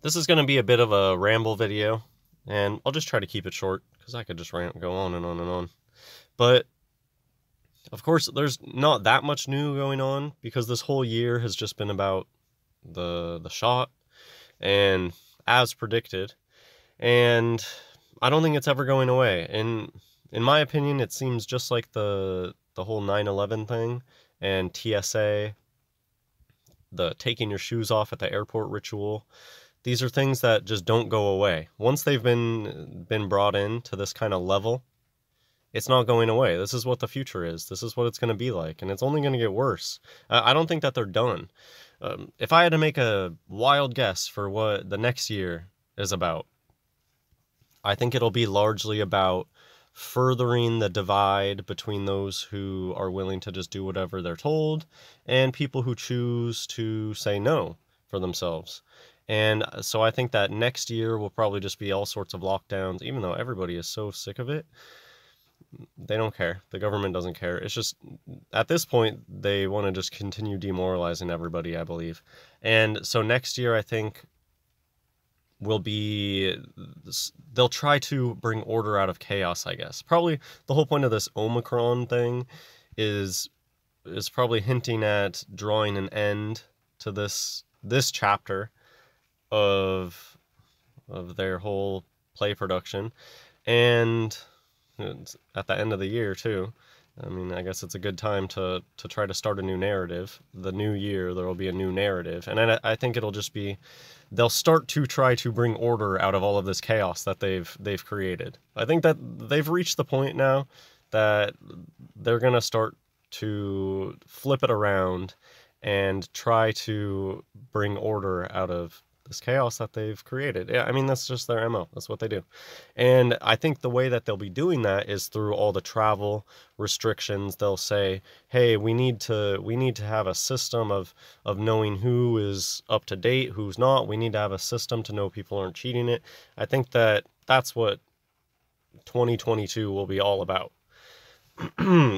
This is going to be a bit of a ramble video, and I'll just try to keep it short, because I could just rant and go on and on and on. But, of course, there's not that much new going on, because this whole year has just been about the shot, and as predicted, and I don't think it's ever going away. In my opinion, it seems just like the whole 9/11 thing, and TSA, the taking your shoes off at the airport ritual. These are things that just don't go away. Once they've been brought in to this kind of level, it's not going away. This is what the future is. This is what it's going to be like, and it's only going to get worse. I don't think that they're done. If I had to make a wild guess for what the next year is about, I think it'll be largely about furthering the divide between those who are willing to just do whatever they're told and people who choose to say no for themselves. And so I think that next year will probably just be all sorts of lockdowns, even though everybody is so sick of it. They don't care. The government doesn't care. It's just, at this point, they want to just continue demoralizing everybody, I believe. And so next year, I think, will be, they'll try to bring order out of chaos, I guess. Probably the whole point of this Omicron thing is probably hinting at drawing an end to this chapter of their whole play production, and at the end of the year too. I mean, I guess it's a good time to try to start a new narrative. The new year, there will be a new narrative, and I think it'll just be, they'll start to try to bring order out of all of this chaos that they've created. I think that they've reached the point now that they're gonna start to flip it around and try to bring order out of this chaos that they've created. Yeah, I mean, that's just their MO. That's what they do. And I think the way that they'll be doing that is through all the travel restrictions. They'll say, hey, we need to have a system of knowing who is up to date, who's not. We need to have a system to know people aren't cheating it. I think that that's what 2022 will be all about.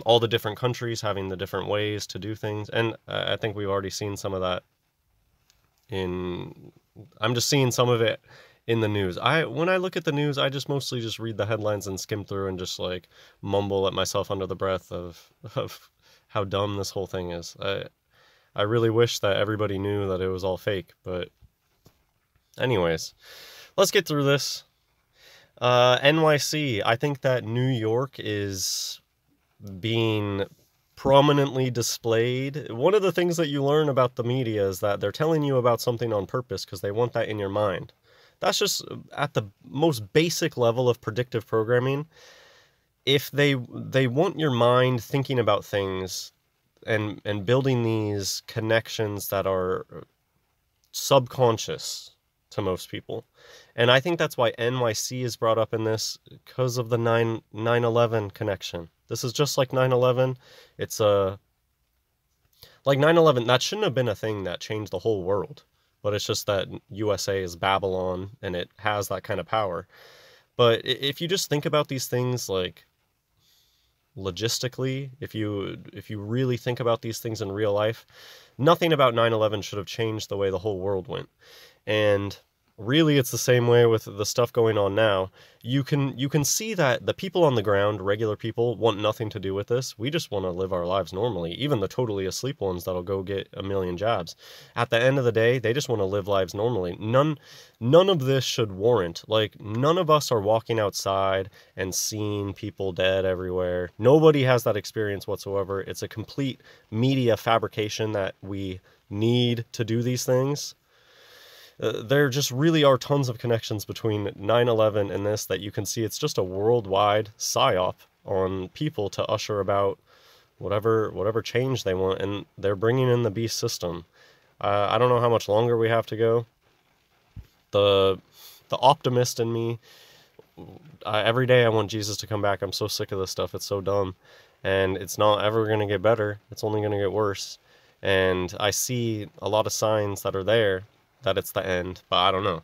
All the different countries having the different ways to do things. And I think we've already seen some of that I'm just seeing some of it in the news. When I look at the news, I just mostly just read the headlines and skim through and just like mumble at myself under the breath of how dumb this whole thing is. I really wish that everybody knew that it was all fake, but anyways, let's get through this. NYC, I think that New York is being prominently displayed. One of the things that you learn about the media is that they're telling you about something on purpose because they want that in your mind. That's just at the most basic level of predictive programming. If they want your mind thinking about things and building these connections that are subconscious to most people. And I think that's why NYC is brought up in this, because of the 9/11 connection. This is just like 9/11. It's like 9/11, that shouldn't have been a thing that changed the whole world. But it's just that USA is Babylon, and it has that kind of power. But if you just think about these things, like, logistically, if you really think about these things in real life, nothing about 9/11 should have changed the way the whole world went. And really, it's the same way with the stuff going on now. You can see that the people on the ground, regular people, want nothing to do with this. We just want to live our lives normally. Even the totally asleep ones that'll go get a million jabs. At the end of the day, they just want to live lives normally. None of this should warrant, like, none of us are walking outside and seeing people dead everywhere. Nobody has that experience whatsoever. It's a complete media fabrication that we need to do these things. There just really are tons of connections between 9/11 and this that you can see. It's just a worldwide psyop on people to usher about whatever change they want, and they're bringing in the beast system. I don't know how much longer we have to go. The optimist in me, every day I want Jesus to come back. I'm so sick of this stuff. It's so dumb, and it's not ever going to get better. It's only going to get worse. And I see a lot of signs that are there that it's the end, but I don't know.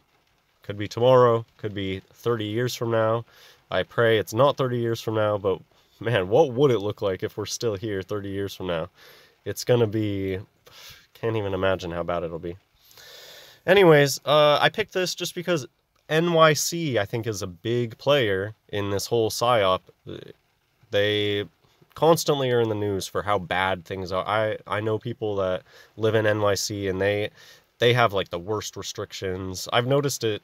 Could be tomorrow, could be 30 years from now. I pray it's not 30 years from now, but man, what would it look like if we're still here 30 years from now? It's gonna be, can't even imagine how bad it'll be. Anyways, I picked this just because NYC, I think, is a big player in this whole PSYOP. They constantly are in the news for how bad things are. I know people that live in NYC, and they have like the worst restrictions. I've noticed it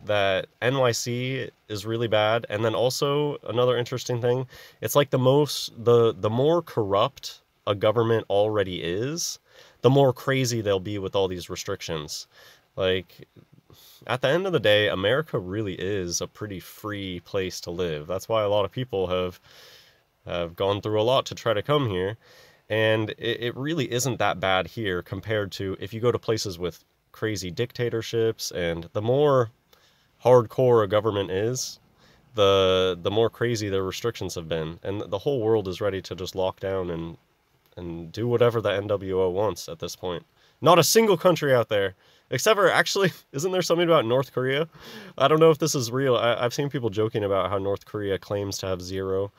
that NYC is really bad. And then also another interesting thing, it's like the more corrupt a government already is, the more crazy they'll be with all these restrictions. Like, at the end of the day, America really is a pretty free place to live. That's why a lot of people have gone through a lot to try to come here. And it really isn't that bad here compared to if you go to places with crazy dictatorships. And the more hardcore a government is, the more crazy their restrictions have been. And the whole world is ready to just lock down and do whatever the NWO wants at this point. Not a single country out there. Except for, actually, isn't there something about North Korea? I don't know if this is real. I've seen people joking about how North Korea claims to have zero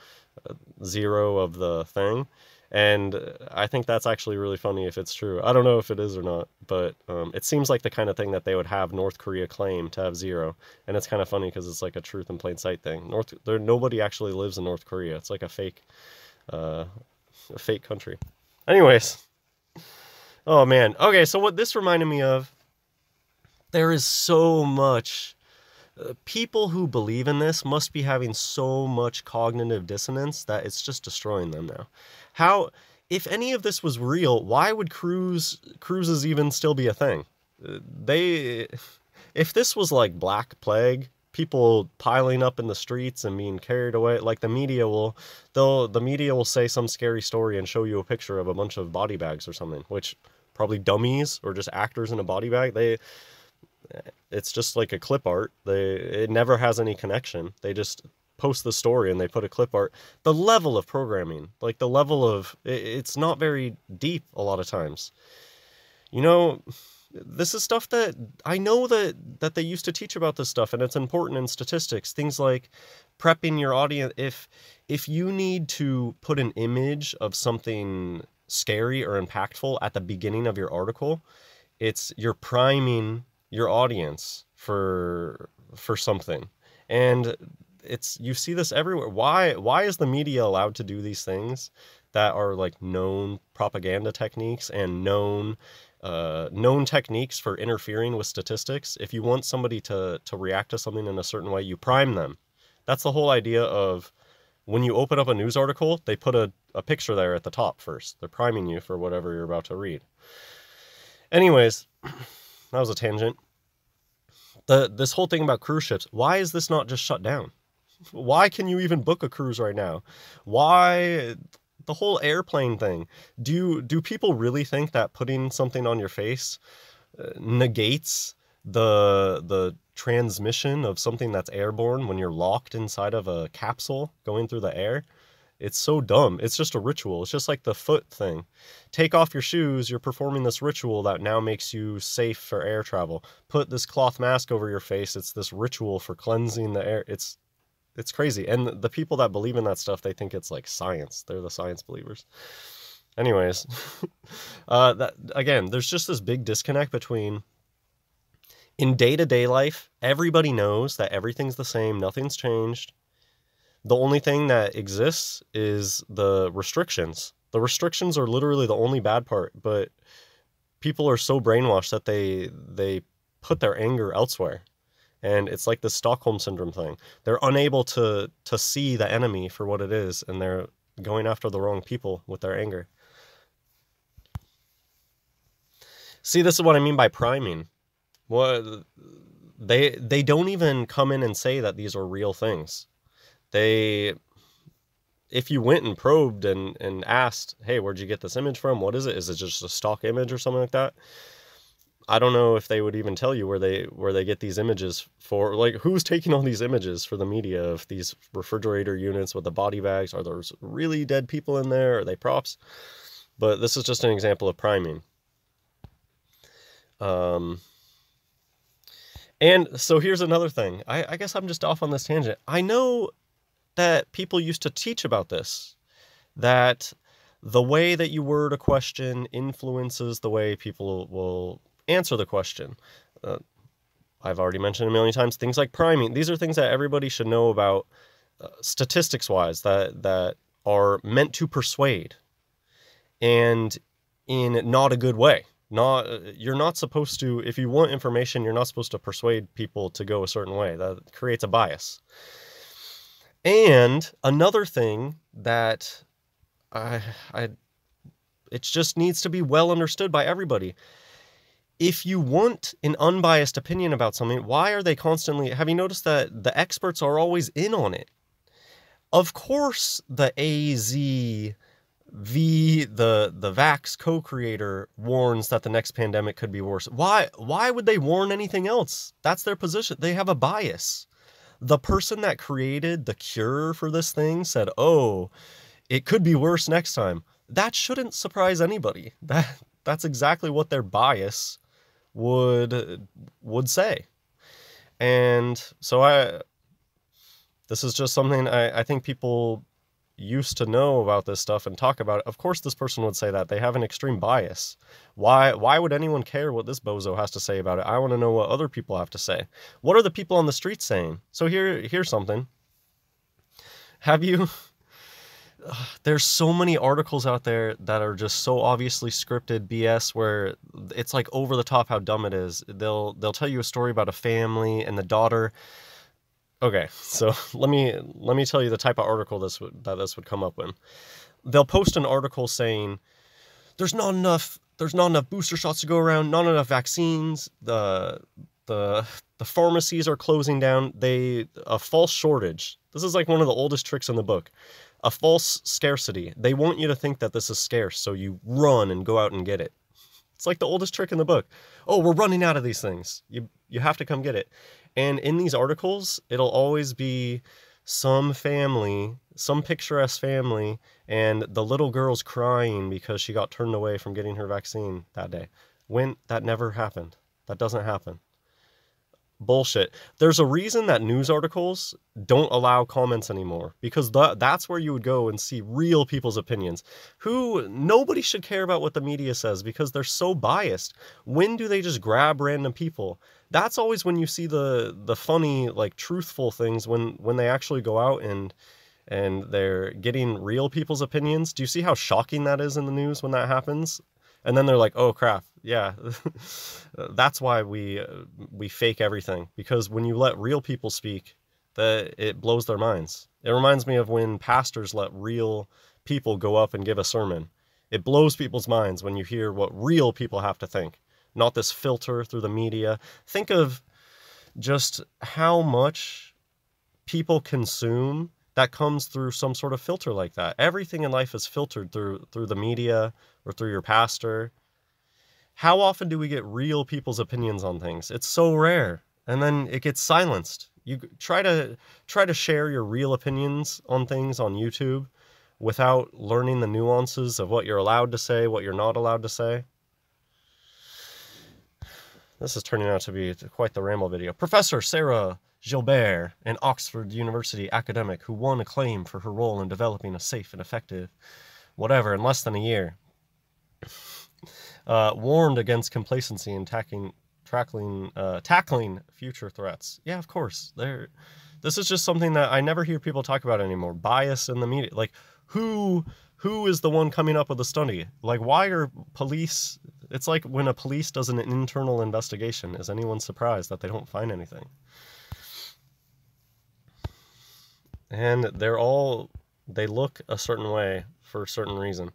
of the thing. And I think that's actually really funny if it's true. I don't know if it is or not, but it seems like the kind of thing that they would have North Korea claim to have zero. And it's kind of funny because it's like a truth in plain sight thing. Nobody actually lives in North Korea. It's like a fake country. Anyways. Oh, man. Okay, so what this reminded me of, there is so much. People who believe in this must be having so much cognitive dissonance that it's just destroying them now. How, if any of this was real, why would cruises even still be a thing? If this was like Black Plague, people piling up in the streets and being carried away, like the media will say some scary story and show you a picture of a bunch of body bags or something, which probably dummies or just actors in a body bag. It's just like a clip art. It never has any connection. They just post the story and they put a clip art. The level of programming, like the level of, it's not very deep a lot of times. You know, this is stuff that I know that they used to teach about this stuff, and it's important in statistics. Things like prepping your audience. If you need to put an image of something scary or impactful at the beginning of your article, you're priming your audience for something. And you see this everywhere. Why is the media allowed to do these things that are like known propaganda techniques and known techniques for interfering with statistics? If you want somebody to react to something in a certain way, you prime them. That's the whole idea of when you open up a news article, they put a picture there at the top first. They're priming you for whatever you're about to read. Anyways, that was a tangent. This whole thing about cruise ships, why is this not just shut down? Why can you even book a cruise right now? Why the whole airplane thing? Do people really think that putting something on your face negates the transmission of something that's airborne when you're locked inside of a capsule going through the air? It's so dumb. It's just a ritual. It's just like the foot thing. Take off your shoes. You're performing this ritual that now makes you safe for air travel. Put this cloth mask over your face. It's this ritual for cleansing the air. It's crazy. And the people that believe in that stuff, they think it's like science. They're the science believers. Anyways, again, there's just this big disconnect between, in day-to-day life, everybody knows that everything's the same. Nothing's changed. The only thing that exists is the restrictions. The restrictions are literally the only bad part, but people are so brainwashed that they put their anger elsewhere. And it's like the Stockholm Syndrome thing. They're unable to see the enemy for what it is, and they're going after the wrong people with their anger. See, this is what I mean by priming. They don't even come in and say that these are real things. If you went and probed and asked, hey, where'd you get this image from? What is it? Is it just a stock image or something like that? I don't know if they would even tell you where they get these images for. Like, who's taking all these images for the media of these refrigerator units with the body bags? Are there really dead people in there? Are they props? But this is just an example of priming. And so here's another thing. I guess I'm just off on this tangent. I know that people used to teach about this, that the way that you word a question influences the way people will answer the question. I've already mentioned a million times, things like priming. These are things that everybody should know about, statistics-wise, that are meant to persuade, and in not a good way. You're not supposed to, if you want information, you're not supposed to persuade people to go a certain way. That creates a bias. And another thing that it just needs to be well understood by everybody. If you want an unbiased opinion about something, why are they constantly... Have you noticed that the experts are always in on it? Of course, the the Vax co-creator warns that the next pandemic could be worse. Why would they warn anything else? That's their position. They have a bias. The person that created the cure for this thing said, oh, it could be worse next time. That shouldn't surprise anybody. That's exactly what their bias would say. And so this is just something I think people used to know about this stuff and talk about it. Of course this person would say that. They have an extreme bias. Why would anyone care what this bozo has to say about it? I want to know what other people have to say. What are the people on the street saying? So here's something. Have you... There's so many articles out there that are just so obviously scripted BS where it's like over the top how dumb it is. They'll tell you a story about a family and the daughter. Okay, so let me tell you the type of article this would come up in. They'll post an article saying there's not enough booster shots to go around, not enough vaccines, the pharmacies are closing down, a false shortage. This is like one of the oldest tricks in the book. A false scarcity. They want you to think that this is scarce, so you run and go out and get it. It's like the oldest trick in the book. Oh, we're running out of these things. You have to come get it. And in these articles, it'll always be some family, some picturesque family, and the little girl's crying because she got turned away from getting her vaccine that day. When that never happened. That doesn't happen. Bullshit. There's a reason that news articles don't allow comments anymore, because that's where you would go and see real people's opinions. Nobody should care about what the media says because they're so biased. When do they just grab random people? That's always when you see the funny, like, truthful things, when they actually go out and they're getting real people's opinions. Do you see how shocking that is in the news when that happens? And then they're like, oh crap, yeah, that's why we fake everything. Because when you let real people speak, it blows their minds. It reminds me of when pastors let real people go up and give a sermon. It blows people's minds when you hear what real people have to think, not this filter through the media. Think of just how much people consume that comes through some sort of filter like that. Everything in life is filtered through the media or through your pastor. How often do we get real people's opinions on things? It's so rare. And then it gets silenced. You try to share your real opinions on things on YouTube without learning the nuances of what you're allowed to say, what you're not allowed to say. This is turning out to be quite the ramble video. Professor Sarah Gilbert, an Oxford University academic who won acclaim for her role in developing a safe and effective whatever in less than a year, warned against complacency in tackling future threats. Yeah, of course. This is just something that I never hear people talk about anymore. Bias in the media. Like, who is the one coming up with the study? Like, why are police... It's like when a police does an internal investigation. Is anyone surprised that they don't find anything? And they look a certain way for a certain reason.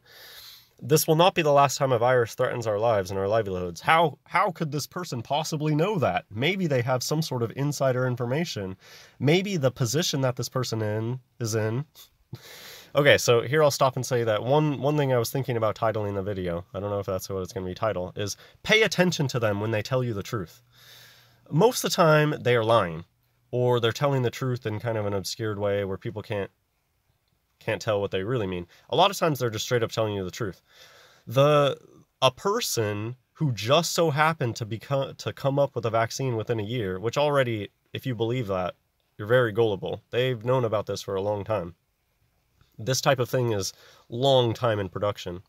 This will not be the last time a virus threatens our lives and our livelihoods. How could this person possibly know that? Maybe they have some sort of insider information. Maybe the position that this person is in. Okay, so here I'll stop and say that one thing I was thinking about titling the video, I don't know if that's what it's going to be titled, is pay attention to them when they tell you the truth. Most of the time, they are lying. Or they're telling the truth in kind of an obscured way where people can't tell what they really mean. A lot of times they're just straight up telling you the truth. A person who just so happened to come up with a vaccine within a year, which already, if you believe that, you're very gullible. They've known about this for a long time. This type of thing is long time in production.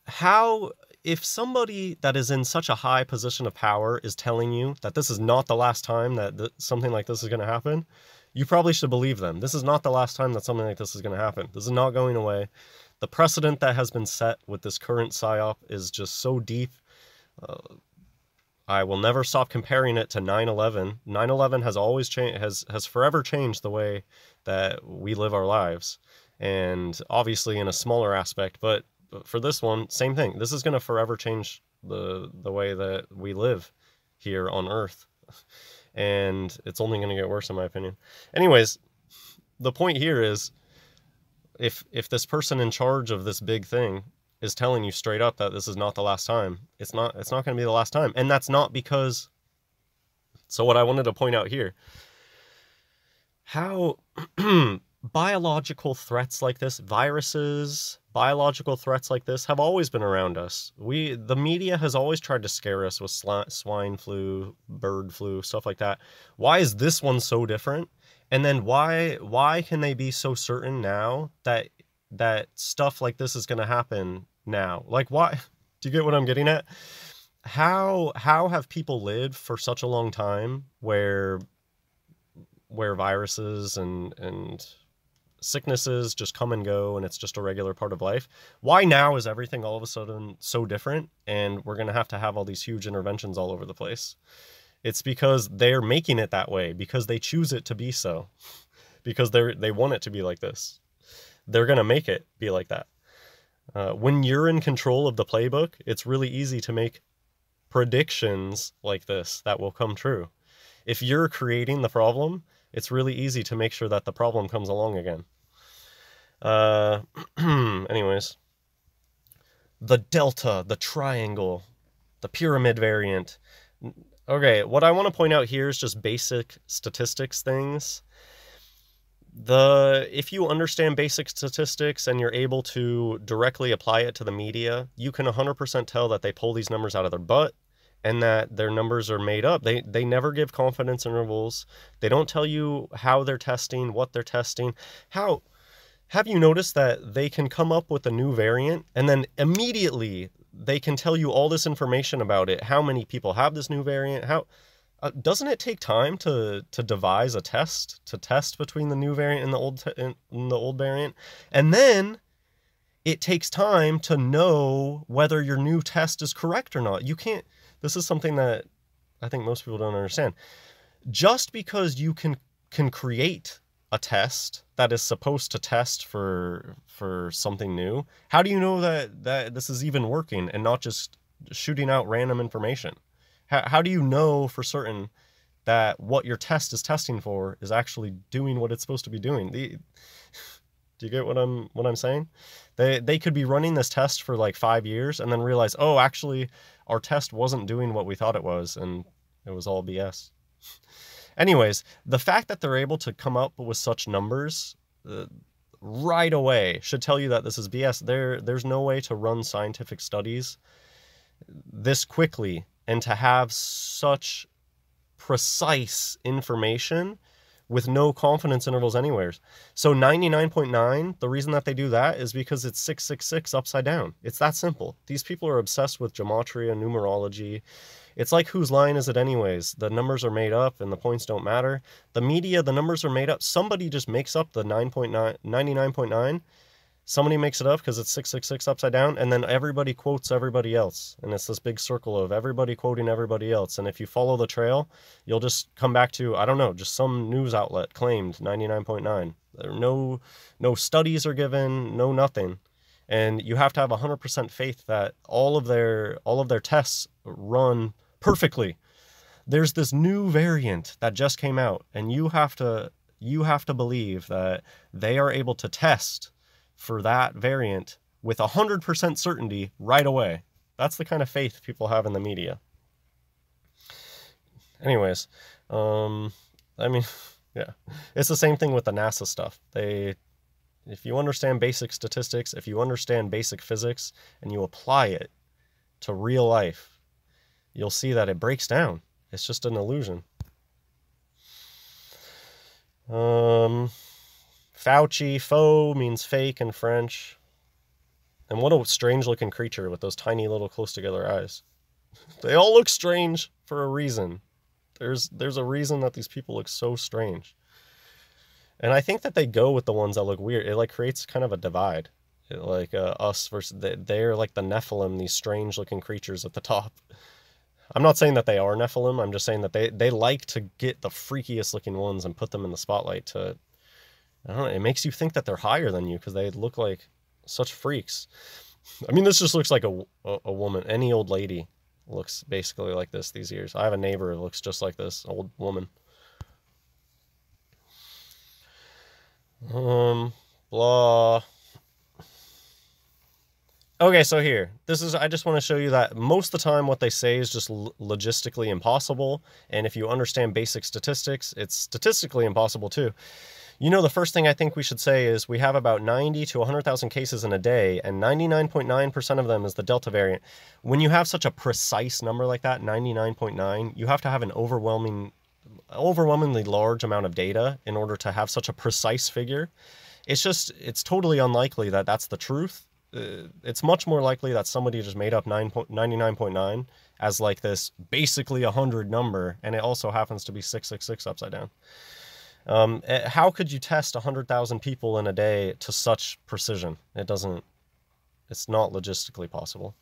How if somebody that is in such a high position of power is telling you that this is not the last time that something like this is going to happen, you probably should believe them. This is not the last time that something like this is going to happen. This is not going away. The precedent that has been set with this current PSYOP is just so deep. I will never stop comparing it to 9/11. 9/11 has always changed, has forever changed the way that we live our lives. And obviously in a smaller aspect, but for this one, same thing. This is going to forever change the way that we live here on Earth. And it's only going to get worse in my opinion. Anyways, the point here is, if this person in charge of this big thing is telling you straight up that this is not the last time, it's not going to be the last time. And that's not because, so what I wanted to point out here, how biological threats like this, viruses, biological threats like this have always been around us. The media has always tried to scare us with swine flu, bird flu, stuff like that. Why is this one so different? And then why can they be so certain now that stuff like this is going to happen now? Like, why? Do you get what I'm getting at? How have people lived for such a long time where viruses and sicknesses just come and go and it's just a regular part of life? Why now is everything all of a sudden so different and we're going to have all these huge interventions all over the place? It's because they're making it that way, because they choose it to be so, because they want it to be like this. They're going to make it be like that. When you're in control of the playbook, it's really easy to make predictions like this that will come true. If you're creating the problem, it's really easy to make sure that the problem comes along again. Anyways, the delta, the triangle, the pyramid variant. Okay, what I want to point out here is just basic statistics things. If you understand basic statistics and you're able to directly apply it to the media, you can 100% tell that they pull these numbers out of their butt and that their numbers are made up. They never give confidence intervals. They don't tell you how they're testing, what they're testing. Have you noticed that they can come up with a new variant and then immediately they can tell you all this information about it, how many people have this new variant, doesn't it take time to devise a test, to test between the new variant and the old variant? And then it takes time to know whether your new test is correct or not. You can't, this is something that I think most people don't understand. Just because you can create a test that is supposed to test for something new, how do you know that this is even working and not just shooting out random information? How do you know for certain that what your test is testing for is actually doing what it's supposed to be doing? Do you get what I'm saying? They could be running this test for like 5 years and then realize, oh, actually our test wasn't doing what we thought it was, and it was all BS. Anyways, the fact that they're able to come up with such numbers right away should tell you that this is BS. There's no way to run scientific studies this quickly and to have such precise information with no confidence intervals anywhere. So 99.9, the reason that they do that is because it's 666 upside down. It's that simple. These people are obsessed with gematria, numerology. It's like, whose line is it anyways? The numbers are made up and the points don't matter. The media, the numbers are made up. Somebody just makes up the 99.9. Somebody makes it up because it's 666 upside down, and then everybody quotes everybody else. And it's this big circle of everybody quoting everybody else. And if you follow the trail, you'll just come back to, I don't know, just some news outlet claimed 99.9. No studies are given, no nothing. And you have to have 100% faith that all of their tests run perfectly. There's this new variant that just came out, and you have to believe that they are able to test for that variant with 100% certainty right away. That's the kind of faith people have in the media. Anyways, I mean, yeah, it's the same thing with the NASA stuff. If you understand basic statistics, if you understand basic physics, and you apply it to real life, you'll see that it breaks down. It's just an illusion. Fauci, faux means fake in French. And what a strange looking creature with those tiny little close together eyes. They all look strange for a reason. There's a reason that these people look so strange. And I think that they go with the ones that look weird. It like creates kind of a divide. Like us versus they're like the Nephilim, these strange looking creatures at the top. I'm not saying that they are Nephilim. I'm just saying that they like to get the freakiest looking ones and put them in the spotlight to, I don't know, it makes you think that they're higher than you because they look like such freaks. I mean, this just looks like a woman. Any old lady looks basically like this these years. I have a neighbor who looks just like this old woman. Blah. Okay, so here, I just want to show you that most of the time what they say is just logistically impossible, and if you understand basic statistics, it's statistically impossible too. You know, the first thing I think we should say is we have about 90 to 100,000 cases in a day, and 99.9% of them is the Delta variant. When you have such a precise number like that, 99.9, you have to have an overwhelmingly large amount of data in order to have such a precise figure. It's totally unlikely that that's the truth. It's much more likely that somebody just made up 99.9 as like this basically 100 number, and it also happens to be 666 upside down. How could you test 100,000 people in a day to such precision? It's not logistically possible.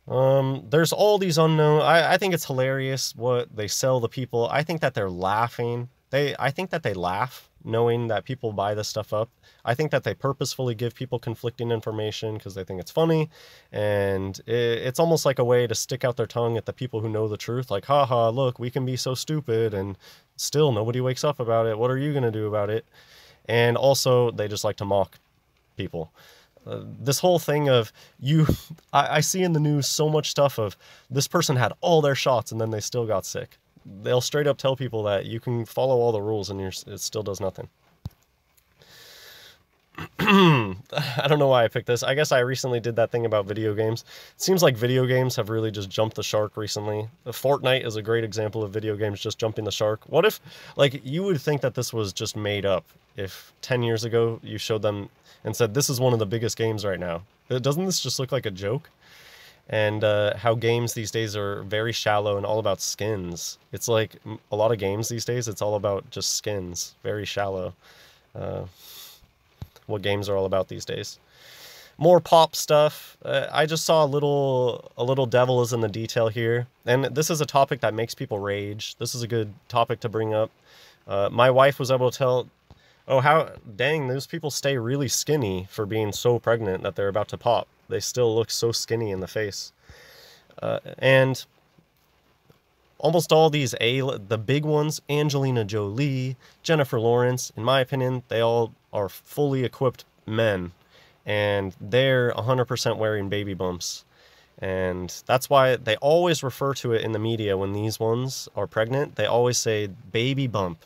There's all these unknown. I think it's hilarious what they sell the people. I think that they're laughing. I think that they laugh knowing that people buy this stuff up. I think that they purposefully give people conflicting information because they think it's funny, and it's almost like a way to stick out their tongue at the people who know the truth. Like, haha, look, we can be so stupid, and still nobody wakes up about it. What are you going to do about it? And also, they just like to mock people. This whole thing of I see in the news so much stuff of this person had all their shots and then they still got sick. They'll straight up tell people that you can follow all the rules and it still does nothing. I don't know why I picked this. I guess I recently did that thing about video games. It seems like video games have really just jumped the shark recently. Fortnite is a great example of video games just jumping the shark. What if, like, you would think that this was just made up if 10 years ago you showed them and said, this is one of the biggest games right now. Doesn't this just look like a joke? And how games these days are very shallow and all about skins. It's like a lot of games these days, it's all about just skins. Very shallow. What games are all about these days. More pop stuff. I just saw a little devil is in the detail here. And this is a topic that makes people rage. This is a good topic to bring up. My wife was able to tell, oh, dang, those people stay really skinny for being so pregnant that they're about to pop. They still look so skinny in the face. And almost all these the big ones, Angelina Jolie, Jennifer Lawrence, in my opinion, they all are fully equipped men. And they're 100% wearing baby bumps. And that's why they always refer to it in the media when these ones are pregnant. They always say baby bump.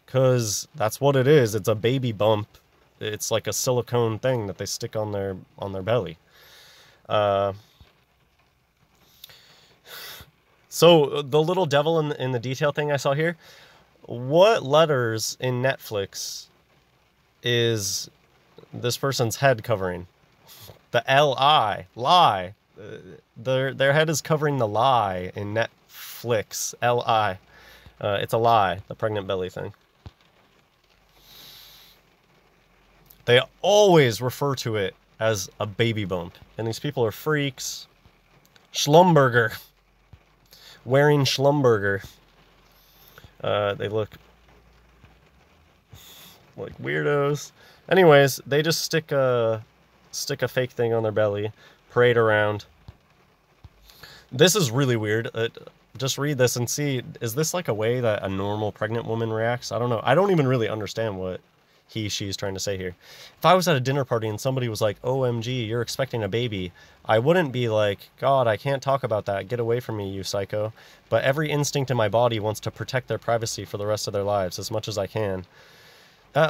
Because that's what it is. It's a baby bump. It's like a silicone thing that they stick on their belly. So the little devil in the detail thing I saw here, what letters in Netflix is this person's head covering? The L-I, lie. Their head is covering the lie in Netflix, L-I. It's a lie, the pregnant belly thing. They always refer to it as a baby bump. And these people are freaks. Schlumberger. Wearing Schlumberger. They look like weirdos. Anyways, they just stick a fake thing on their belly, parade around. This is really weird. Just read this and see, is this like a way that a normal pregnant woman reacts? I don't know. I don't even really understand what she's trying to say here. If I was at a dinner party and somebody was like, OMG, you're expecting a baby, I wouldn't be like, God, I can't talk about that. Get away from me, you psycho. But every instinct in my body wants to protect their privacy for the rest of their lives as much as I can.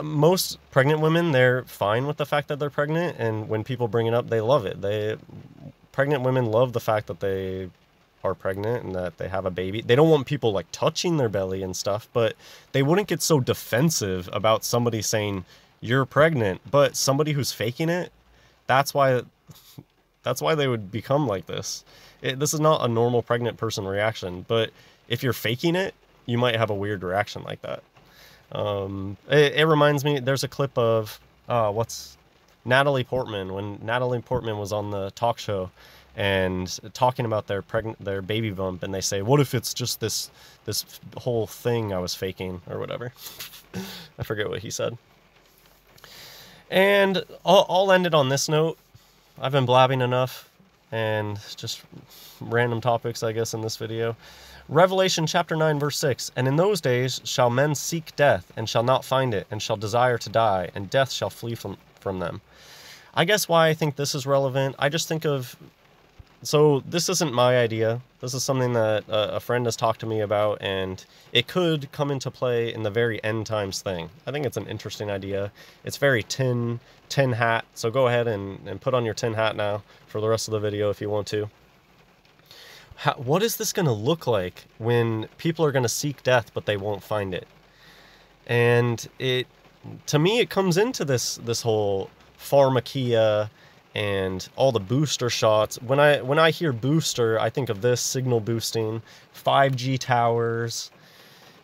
Most pregnant women, they're fine with the fact that they're pregnant, and when people bring it up, they love it. Pregnant women love the fact that they are pregnant and that they have a baby. They don't want people like touching their belly and stuff, but they wouldn't get so defensive about somebody saying, you're pregnant. But somebody who's faking it, that's why they would become like this. This is not a normal pregnant person reaction, but if you're faking it, you might have a weird reaction like that. It reminds me, there's a clip of, what's Natalie Portman, when Natalie Portman was on the talk show and talking about their baby bump, and they say, what if it's just this whole thing I was faking, or whatever. I forget what he said. And I'll end it on this note. I've been blabbing enough, and just random topics, I guess, in this video. Revelation chapter 9, verse 6, and in those days shall men seek death, and shall not find it, and shall desire to die, and death shall flee from them. I guess why I think this is relevant, I just think of, so this isn't my idea. This is something that a friend has talked to me about, and it could come into play in the very end times thing. I think it's an interesting idea. It's very tin hat, so go ahead and put on your tin hat now for the rest of the video if you want to. What is this going to look like when people are going to seek death but they won't find it? And to me, it comes into this whole pharmakia and all the booster shots. When I hear booster, I think of this, signal boosting, 5G towers.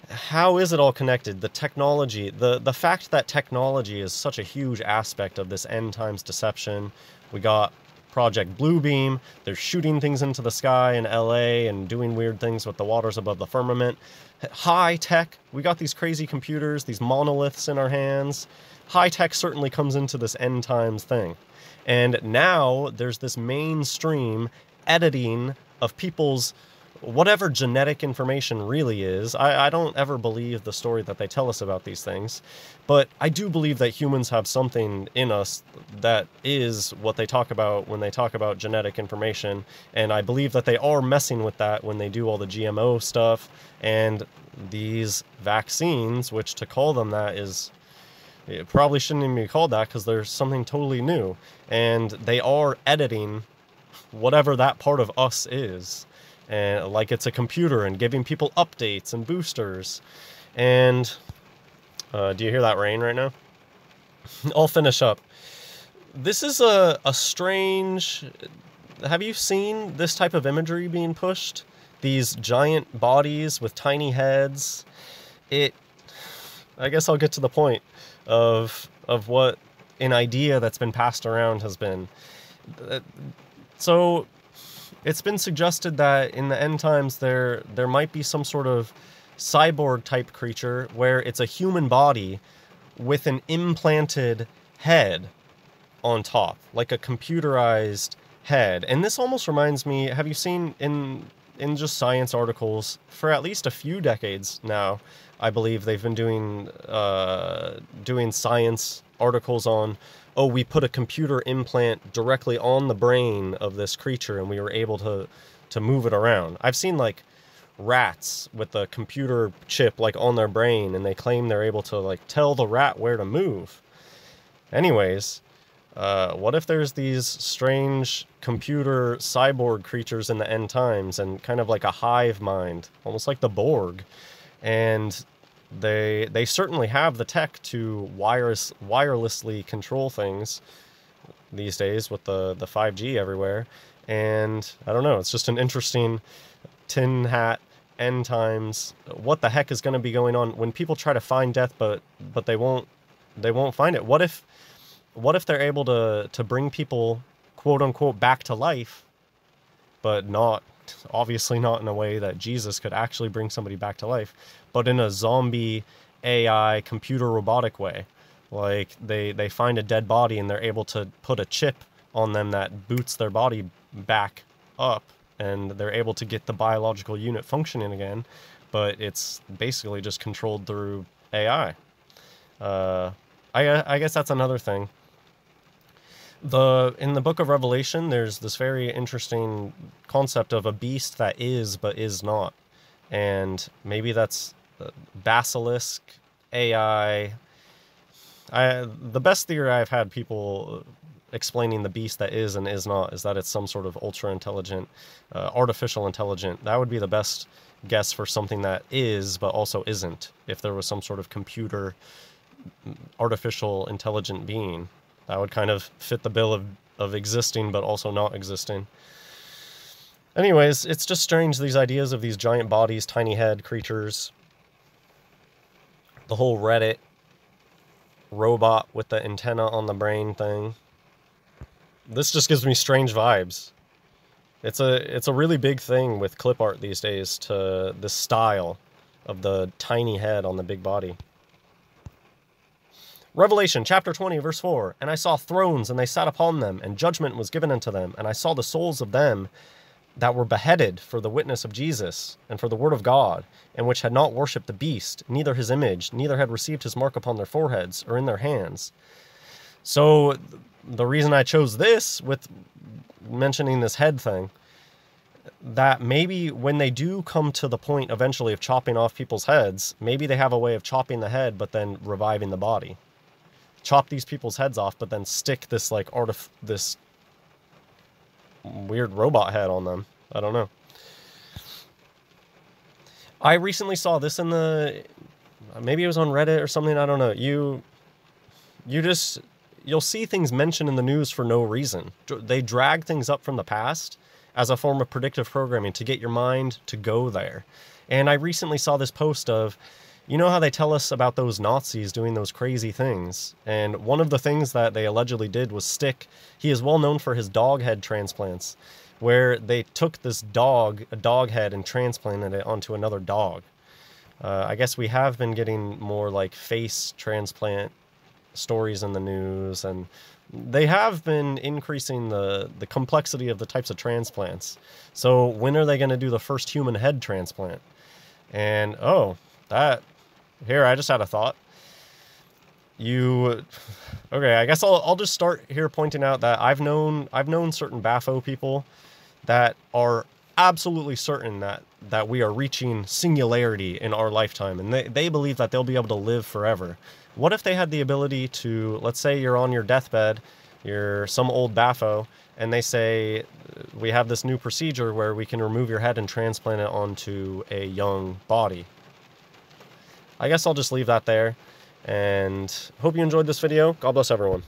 How is it all connected? The technology, the fact that technology is such a huge aspect of this end times deception. We got Project Bluebeam. They're shooting things into the sky in LA and doing weird things with the waters above the firmament. High tech. We got these crazy computers, these monoliths in our hands. High tech certainly comes into this end times thing. And now there's this mainstream editing of people's whatever genetic information really is. I don't ever believe the story that they tell us about these things, but I do believe that humans have something in us that is what they talk about when they talk about genetic information, and I believe that they are messing with that when they do all the GMO stuff and these vaccines, which to call them that is, it probably shouldn't even be called that because there's something totally new, and they are editing whatever that part of us is, and like it's a computer, and giving people updates and boosters. And do you hear that rain right now? I'll finish up. This is a strange, have you seen this type of imagery being pushed? These giant bodies with tiny heads. I guess I'll get to the point of what an idea that's been passed around has been. So it's been suggested that in the end times there might be some sort of cyborg type creature where it's a human body with an implanted head on top, like a computerized head. And this almost reminds me, have you seen in just science articles for at least a few decades now, I believe they've been doing science articles on, oh, we put a computer implant directly on the brain of this creature and we were able to move it around. I've seen like rats with a computer chip like on their brain, and they claim they're able to like tell the rat where to move. Anyways, what if there's these strange computer cyborg creatures in the end times, and kind of like a hive mind, almost like the Borg, and they certainly have the tech to wirelessly control things these days with the 5G everywhere. And I don't know, it's just an interesting tin hat end times. What the heck is going to be going on when people try to find death but they won't find it? What if they're able to bring people quote unquote back to life, but obviously not in a way that Jesus could actually bring somebody back to life, but in a zombie AI computer robotic way? Like they find a dead body and they're able to put a chip on them that boots their body back up, and they're able to get the biological unit functioning again, but it's basically just controlled through AI. I guess that's another thing. In the book of Revelation, there's this very interesting concept of a beast that is but is not. And maybe that's basilisk, AI. The best theory I've had people explaining the beast that is and is not is that it's some sort of ultra intelligent, artificial intelligent. That would be the best guess for something that is but also isn't, if there was some sort of computer artificial intelligent being. That would kind of fit the bill of existing but also not existing. Anyways, it's just strange, these ideas of these giant bodies, tiny head creatures. The whole Reddit robot with the antenna on the brain thing. This just gives me strange vibes. It's a really big thing with clip art these days, to the style of the tiny head on the big body. Revelation chapter 20 verse 4. And I saw thrones, and they sat upon them, and judgment was given unto them. And I saw the souls of them that were beheaded for the witness of Jesus, and for the word of God, and which had not worshipped the beast, neither his image, neither had received his mark upon their foreheads, or in their hands. So, the reason I chose this, with mentioning this head thing, that maybe when they do come to the point eventually of chopping off people's heads, maybe they have a way of chopping the head, but then reviving the body. Chop these people's heads off, but then stick this, like, this weird robot head on them. I don't know. I recently saw this in the, maybe it was on Reddit or something, I don't know. You'll see things mentioned in the news for no reason. They drag things up from the past as a form of predictive programming to get your mind to go there. And I recently saw this post of, you know how they tell us about those Nazis doing those crazy things? And one of the things that they allegedly did was stick, he is well known for his dog head transplants, where they took this dog, a dog head, and transplanted it onto another dog. I guess we have been getting more like face transplant stories in the news, and they have been increasing the complexity of the types of transplants. So when are they going to do the first human head transplant? And, oh, here, I just had a thought. Okay, I guess I'll just start here pointing out that I've known certain Bafo people that are absolutely certain that we are reaching singularity in our lifetime, and they believe that they'll be able to live forever. What if they had the ability to, let's say you're on your deathbed, you're some old Bafo, and they say, we have this new procedure where we can remove your head and transplant it onto a young body. I guess I'll just leave that there, and hope you enjoyed this video. God bless everyone.